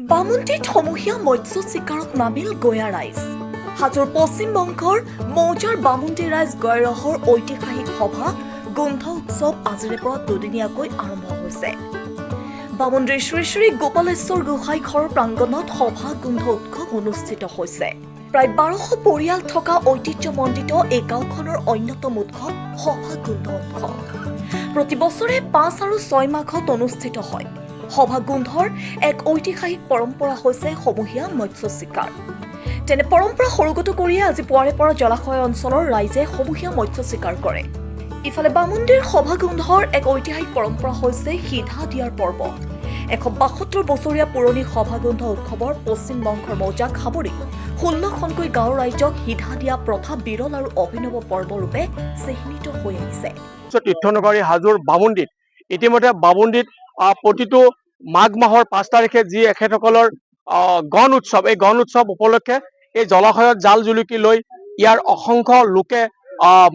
বামুন্দিত সমূহীয়া মৎস্য চিকাৰত নামিল গয়া ৰাইজ। হাজোৰ পশ্চিমবংগৰ মৌজাৰ বামুন্দি ৰাইজ গয়াৰহৰ ঐতিহাসিক সভা গোন্ধ উৎসৱ আজিৰে পৰা দুদিনীয়াকৈ আৰম্ভ হৈছে। বামুন্দিৰ শ্ৰী শ্ৰী গোপালেশ্বৰ গোসাঁই ঘৰ প্ৰাংগণত সভা গোন্ধ উৎসৱ অনুষ্ঠিত হৈছে। প্ৰায় 1200 পৰিয়াল থকা ঐতিহ্যমণ্ডিত এই গাঁওখনৰ অন্যতম উৎসৱ সভা গোন্ধ উৎসৱ। প্ৰতি বছৰে 5 আৰু 6 মাঘত অনুষ্ঠিত হয়। সভা গোন্ধৰ এক ঐতিহাসিক পৰম্পৰা হৈছে সমূহীয়া মৎস্য চিকাৰ। তেনে পৰম্পৰা সৰুগত কৰিয়ে আজি পুৱাৰে পৰা জলাশয় অঞ্চলৰ ৰাইজে সমূহীয়া মৎস্য চিকাৰ কৰে। ইফালে বামুন্দিৰ সভা গোন্ধৰ এক ঐতিহাসিক পৰম্পৰা হৈছে সিধা দিয়াৰ পৰ্ব। 172 বছৰীয়া পুৰণি সভা গোন্ধ উৎসৱৰ পশ্চিমবংগৰ মৌজাক সাৱৰি 16খনকৈ গাঁৱৰ ৰাইজক সিধা দিয়া প্ৰথা বিৰল আৰু অভিনৱ পৰ্বৰূপে চিহ্নিত হৈ আহিছে। তীৰ্থনগৰী হাজোৰ বামুন্দিত ইতিমধ্যে বামুন্দিত প্ৰতিটো মাঘ মাহৰ 5 তাৰিখে যি এখেতসকলৰ গণ উৎসৱ, এই গণ উৎসৱ উপলক্ষে এই জলাশয়ত জাল জুলুকি লৈ ইয়াৰ অসংখ্য লোকে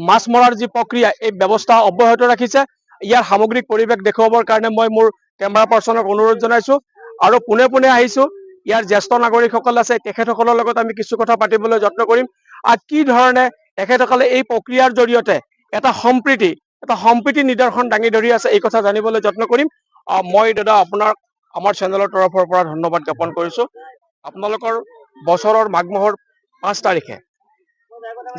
মাছ মৰাৰ যি প্ৰক্ৰিয়া এই ব্যৱস্থা অব্যাহত ৰাখিছে। ইয়াৰ সামগ্ৰিক পৰিৱেশ দেখুৱাবৰ কাৰণে মই মোৰ কেমেৰা পাৰ্চনক অনুৰোধ জনাইছো আৰু পোনে পোনে আহিছো। ইয়াৰ জ্যেষ্ঠ নাগৰিকসকল আছে, তেখেতসকলৰ লগত আমি কিছু কথা পাতিবলৈ যত্ন কৰিম। আৰু কি ধৰণে তেখেতসকলে এই প্ৰক্ৰিয়াৰ জৰিয়তে এটা সম্প্ৰীতি নিদৰ্শন দাঙি ধৰি আছে এই কথা জানিবলৈ যত্ন কৰিম। মই দাদা আপোনাক আমাৰ চেনেলৰ তৰফৰ পৰা ধন্যবাদ জ্ঞাপন কৰিছো। আপোনালোকৰ বছৰৰ মাঘ মাহৰ 5 তাৰিখে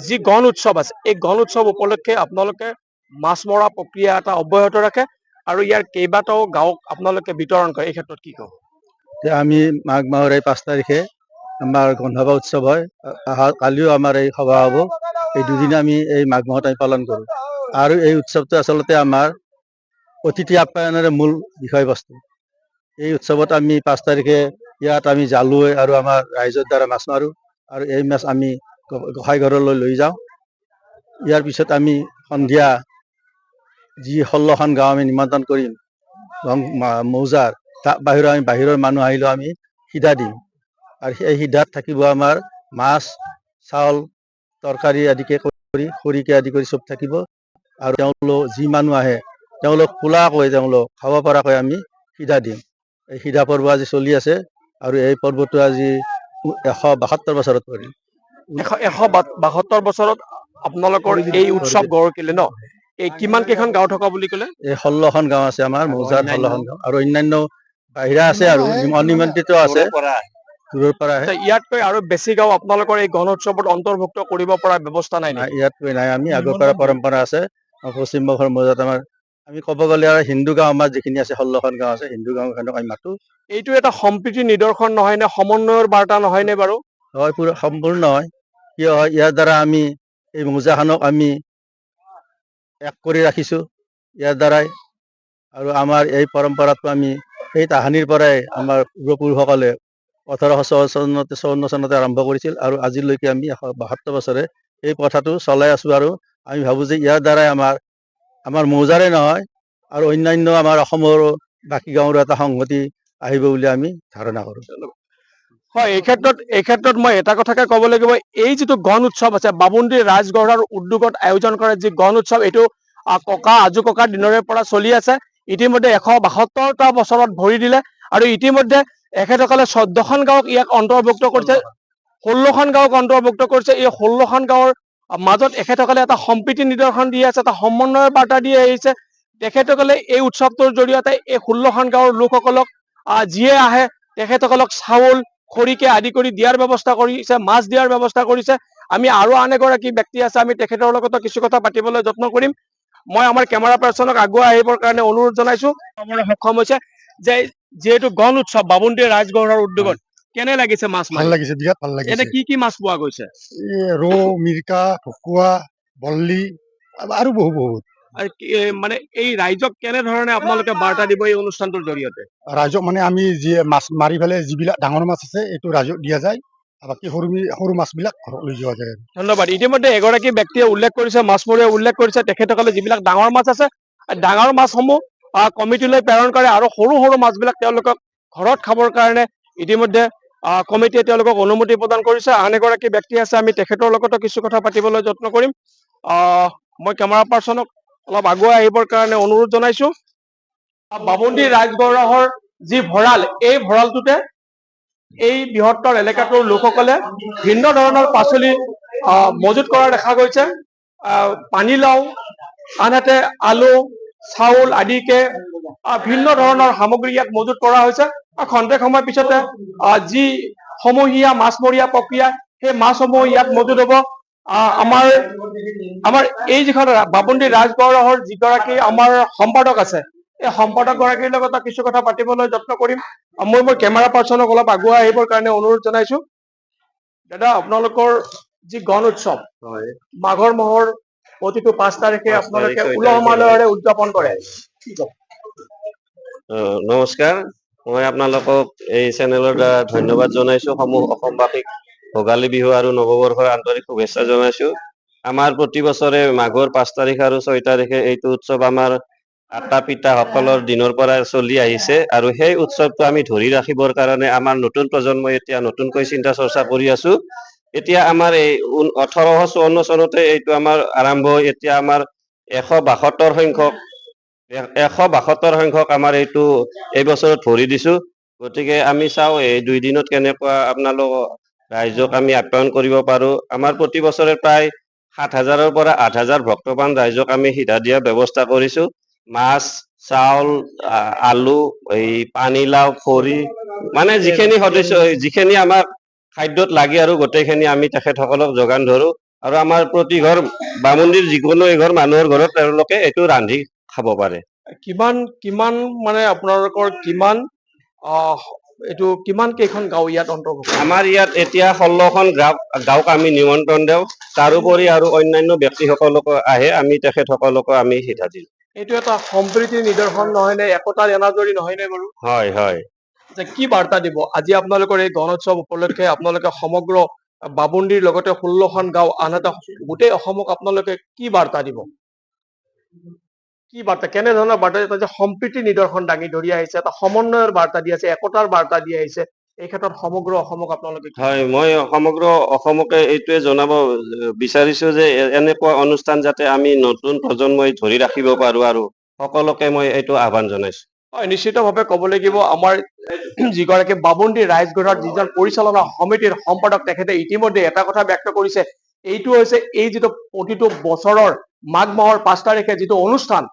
যি গণ উৎসৱ আছে, এই গণ উৎসৱ উপলক্ষে আপোনালোকে মাছ মৰা প্ৰক্ৰিয়া এটা অব্যাহত ৰাখে আৰু ইয়াৰ কেইবাটাও গাঁৱক আপোনালোকে বিতৰণ কৰে। এই ক্ষেত্ৰত কি ক'ব? আমি মাঘ মাহৰ এই 5 তাৰিখে আমাৰ গন্ধবা উৎসৱ হয়। কালিও আমাৰ এই সভা হ'ব। এই দুদিনে আমি এই মাঘ মাহত আমি পালন কৰোঁ আৰু এই উৎসৱটো আচলতে আমাৰ অতিথি আপ্যায়নেৰে মূল বিষয়বস্তু। এই উৎসৱত আমি 5 তাৰিখে ইয়াত আমি জালুৱে আৰু আমাৰ ৰাইজৰ দ্বাৰা মাছ মাৰোঁ আৰু এই মাছ আমি গোসাঁই ঘৰলৈ লৈ যাওঁ। ইয়াৰ পিছত আমি সন্ধিয়া যি 16খন গাঁও আমি নিমন্ত্ৰণ কৰিম মৌজাৰ, তাৰ বাহিৰে আমি বাহিৰৰ মানুহ আহিলেও আমি সিধা দিম আৰু সেই সিধাত থাকিব আমাৰ মাছ, চাউল, তৰকাৰী আদিকে কৰি খৰিকে আদি কৰি চব থাকিব আৰু তেওঁলোক যি মানুহ আহে তেওঁলোক খোলাকৈ তেওঁলোক খাব পৰাকৈ আমি সিধা দিম। এই সিধা পৰ্ব আজি চলি আছে আৰু এই পৰ্বটো আজি 172 বছৰত পৰিল। 172 বছৰত আপোনালোকৰ এই উৎসৱ গঢ় কিলে ন? এই কিমান কেইখন গাঁও থকা বুলি ক'লে? এই 16খন গাঁও আছে আমাৰ মৌজাত, 16খন গাঁও আৰু অন্যান্য বাহিৰা আছে আৰু অনিমন্ত্ৰিত আছে দূৰৰ পৰা আহে। ইয়াতকৈ আৰু বেছি গাঁও আপোনালোকৰ এই গণ উৎসৱত অন্তৰ্ভুক্ত কৰিব পৰা ব্যৱস্থা নাই? ইয়াতকৈ নাই। আমি আগৰ পৰা পৰম্পৰা আছে পশ্চিমবংগৰ মৌজাত আমাৰ। আমি ক'ব গ'লে আৰু হিন্দু গাঁও আমাৰ যিখিনি আছে 16খন গাঁও আছে, হিন্দু গাঁওখনক আমি মাতো। এইটো এটা সম্প্ৰীতি নিদৰ্শন নহয় নে, সমন্বয়ৰ বাৰ্তা নহয় নে বাৰু? হয়, পুৰা সম্পূৰ্ণ হয়। কিয় হয়, ইয়াৰ দ্বাৰা আমি এই মৌজাখনক আমি এক কৰি ৰাখিছো ইয়াৰ দ্বাৰাই। আৰু আমাৰ এই পৰম্পৰাটো আমি সেই তাহানিৰ পৰাই আমাৰ পূৰ্বপুৰুষসকলে 1854 চনতে আৰম্ভ কৰিছিল আৰু আজিলৈকে আমি 172 বছৰে এই প্ৰথাটো চলাই আছো আৰু আমি ভাবো যে ইয়াৰ দ্বাৰাই আমাৰ মৌজাৰে নহয় আৰু অন্যান্য আমাৰ অসমৰ বাকী গাঁৱৰ এটা সংহতি আহিব বুলি আমি ধাৰণা কৰো। হয়, এই ক্ষেত্ৰত মই এটা কথাকে ক'ব লাগিব, এই যিটো গণ উৎসৱ আছে বামুন্দিৰ ৰাজগড়ৰ উদ্যোগত আয়োজন কৰা যি গণ উৎসৱ, এইটো আজু ককাৰ দিনৰে পৰা চলি আছে। ইতিমধ্যে 172টা বছৰত ভৰি দিলে আৰু ইতিমধ্যে এখেতসকলে 14খন গাঁৱক ইয়াক অন্তৰ্ভুক্ত কৰিছে, 16খন গাঁৱক অন্তৰ্ভুক্ত কৰিছে। এই 16খন গাঁৱৰ মাজত এখেতসকলে এটা সম্প্ৰীতি নিদৰ্শন দি আছে, এটা সমন্বয়ৰ বাৰ্তা দি আহিছে। তেখেতসকলে এই উৎসৱটোৰ জৰিয়তে এই 16খন গাঁৱৰ লোকসকলক যিয়ে আহে তেখেতসকলক চাউল, খৰিকে আদি কৰি দিয়াৰ ব্যৱস্থা কৰিছে, মাছ দিয়াৰ ব্যৱস্থা কৰিছে। আমি আৰু আন এগৰাকী ব্যক্তি আছে, আমি তেখেতৰ লগতো কিছু কথা পাতিবলৈ যত্ন কৰিম। মই আমাৰ কেমেৰা পাৰ্চনক আগুৱাই আহিবৰ কাৰণে অনুৰোধ জনাইছো। সক্ষম হৈছে যে যিহেতু গণ উৎসৱ বামুন্দিৰ ৰাজগড়ৰ উদ্যোগত কেনে লাগিছে মাছ মাৰি? ভাল লাগিছে, বিৰাট ভাল লাগিছে। এনে কি মাছ পোৱা গৈছে? ৰৌ, মিৰ্কা, ভকুৱা, বল্লি আৰু বহুত আৰু মানে এই ৰাইজক কেনেধৰণে আপোনালোকে বাৰ্তা দিব এই অনুষ্ঠানটোৰ জৰিয়তে? ৰাইজক মানে আমি যি মাছ মাৰি পেলাই যিবিলাক ডাঙৰ মাছ আছে এইটো ৰাইজক দিয়া যায়, বাকী সৰু মাছবিলাক ঘৰত লৈ যোৱা যায়। ধন্যবাদ। ইতিমধ্যে এগৰাকী ব্যক্তিয়ে উল্লেখ কৰিছে, মাছমৰীয়াই উল্লেখ কৰিছে, তেখেতসকলে যিবিলাক ডাঙৰ মাছ আছে ডাঙৰ মাছসমূহ কমিটিলৈ প্ৰেৰণ কৰে আৰু সৰু সৰু মাছবিলাক তেওঁলোকক ঘৰত খাবৰ কাৰণে ইতিমধ্যে কমিটিয়ে তেওঁলোকক অনুমতি প্ৰদান কৰিছে। আন এগৰাকী ব্যক্তি আছে, আমি তেখেতৰ লগতো কিছু কথা পাতিবলৈ যত্ন কৰিম। মই কেমেৰা পাৰ্চনক অলপ আগুৱাই আহিবৰ কাৰণে অনুৰোধ জনাইছো। বামুন্দিৰ ৰাজগড়ৰ যি ভঁৰাল, এই ভঁৰালটোতে এই বৃহত্তৰ এলেকাটোৰ লোকসকলে ভিন্ন ধৰণৰ পাচলি মজুত কৰা দেখা গৈছে। পানীলাও, আনহাতে আলু, চাউল আদিকে ভিন্ন ধৰণৰ সামগ্ৰী ইয়াত মজুত কৰা হৈছে। খন্তেক সময়ৰ পিছতে যি সমূহীয়া মাছমৰীয়া প্ৰক্ৰিয়া, সেই মাছসমূহ ইয়াত মজুত হ'ব। আমাৰ এই যিখন বামুণীআটী ৰাজগড়ৰ যিগৰাকী আমাৰ সম্পাদক আছে, এই সম্পাদক গৰাকীৰ লগত কিছু কথা পাতিবলৈ যত্ন কৰিম। মই মোৰ কেমেৰা পাৰ্চনক অলপ আগুৱাই আহিবৰ কাৰণে অনুৰোধ জনাইছো। দাদা, আপোনালোকৰ যি গণ উৎসৱ মাঘৰ মাহৰ প্ৰতিটো 5 তাৰিখে আপোনালোকে উলহ মালহেৰে উদযাপন কৰে, নমস্কাৰ, মই আপোনালোকক এই চেনেলৰ দ্বাৰা ধন্যবাদ জনাইছো। সমূহ অসমবাসীক ভোগালী বিহু আৰু নৱবৰ্ষৰ আন্তৰিক শুভেচ্ছা জনাইছো। আমাৰ প্ৰতি বছৰে মাঘৰ 5 তাৰিখ আৰু 6 তাৰিখে এইটো উৎসৱ আমাৰ আটা পিতাসকলৰ দিনৰ পৰা চলি আহিছে, আৰু সেই উৎসৱটো আমি ধৰি ৰাখিবৰ কাৰণে আমাৰ নতুন প্ৰজন্মই এতিয়া নতুনকৈ চিন্তা চৰ্চা কৰি আছো। এতিয়া আমাৰ এই 1854 চনতে এইটো আমাৰ আৰম্ভ হৈ এতিয়া আমাৰ 172 সংখ্যক আমাৰ এইটো এই বছৰত ভৰি দিছো। গতিকে আমি চাওঁ এই 2 দিনত কেনেকুৱা আপোনালোক ৰাইজক আমি আপ্যায়ন কৰিব পাৰো। আমাৰ প্ৰতি বছৰে প্ৰায় 7,000-ৰ পৰা 8,000 ভক্তবান ৰাইজক আমি সিধা দিয়াৰ ব্যৱস্থা কৰিছো। মাছ, চাউল, আলু, এই পানীলাও, খৰি, মানে যিখিনি আমাৰ খাদ্যত লাগে আৰু গোটেইখিনি আমি তেখেতসকলক যোগান ধৰো। আৰু আমাৰ প্ৰতি ঘৰ বামুণীৰ যিকোনো এঘৰ মানুহৰ ঘৰত তেওঁলোকে এইটো ৰান্ধি খাব পাৰে। কিমান মানে আপোনালোকৰ কিমান এইটো কিমান কেইখন গাঁও ইয়াত অন্তৰ্ভুক্ত? আমাৰ ইয়াত এতিয়া 16খন গাঁওক আমি নিমন্ত্ৰণ দিওঁ। তাৰোপৰি আৰু অন্যান্য ব্যক্তিসকলকো আহে, আমি তেখেতসকলকো আমি সিধা দিওঁ। এইটো এটা সম্প্ৰীতিৰ নিদৰ্শন নহয় নে, একতাৰ এনাজৰী নহয় নে বাৰু? হয় হয়। কি বাৰ্তা দিব আজি আপোনালোকৰ এই গণ উৎসৱ উপলক্ষে? আপোনালোকে সমগ্ৰ বামুণীৰ লগতে 16খন গাঁও, আনহাতে গোটেই অসমক আপোনালোকে কি বাৰ্তা দিব? কি বাৰ্তা, কেনেধৰণৰ বাৰ্তা? এটা যে সম্প্ৰীতিৰ নিদৰ্শন দাঙি ধৰি আহিছে, এটা সমন্বয়ৰ বাৰ্তা দি আছে, একতাৰ বাৰ্তা দি আহিছে, এই ক্ষেত্ৰত সমগ্ৰ অসমক আপোনালোকে? হয়, মই সমগ্ৰ অসমকে এইটোৱে জনাব বিচাৰিছো যে এনেকুৱা অনুষ্ঠান যাতে আমি নতুন প্ৰজন্মই ধৰি ৰাখিব পাৰো, আৰু সকলোকে মই এইটো আহ্বান জনাইছো। হয়, নিশ্চিতভাৱে ক'ব লাগিব আমাৰ যিগৰাকী বামুণীআটী ৰাজগড়ৰ যিজন পৰিচালনা সমিতিৰ সম্পাদক, তেখেতে ইতিমধ্যে এটা কথা ব্যক্ত কৰিছে। এইটো হৈছে এই যিটো প্ৰতিটো বছৰৰ মাঘ মাহৰ 5 তাৰিখে যিটো অনুষ্ঠান,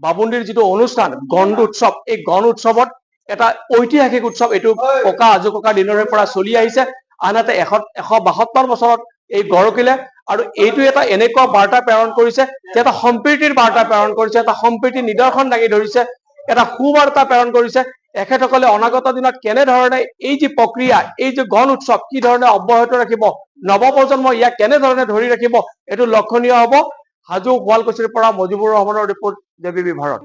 বামুণীআটীৰ যিটো অনুষ্ঠান গণ উৎসৱ, এই গণ উৎসৱত এটা ঐতিহাসিক উৎসৱ। এইটো ককা আজো ককা দিনৰে পৰা চলি আহিছে। আনহাতে 172 বছৰত এই গঢ়কিলে, আৰু এইটো এটা এনেকুৱা বাৰ্তা প্ৰেৰণ কৰিছে যে এটা সম্প্ৰীতিৰ বাৰ্তা প্ৰেৰণ কৰিছে, এটা সম্প্ৰীতিৰ নিদৰ্শন দাঙি ধৰিছে, এটা সুবাৰ্তা প্ৰেৰণ কৰিছে। এখেতসকলে অনাগত দিনত কেনেধৰণে এই যি প্ৰক্ৰিয়া, এই যে গণ উৎসৱ কি ধৰণে অব্যাহত ৰাখিব, নৱপ্ৰজন্ম ইয়াক কেনেধৰণে ধৰি ৰাখিব, এইটো লক্ষণীয় হ'ব। হাজো শুৱালকুছিৰ পৰা মজিবুৰ ৰহমানৰ ৰিপৰ্ট, JBB ভাৰত।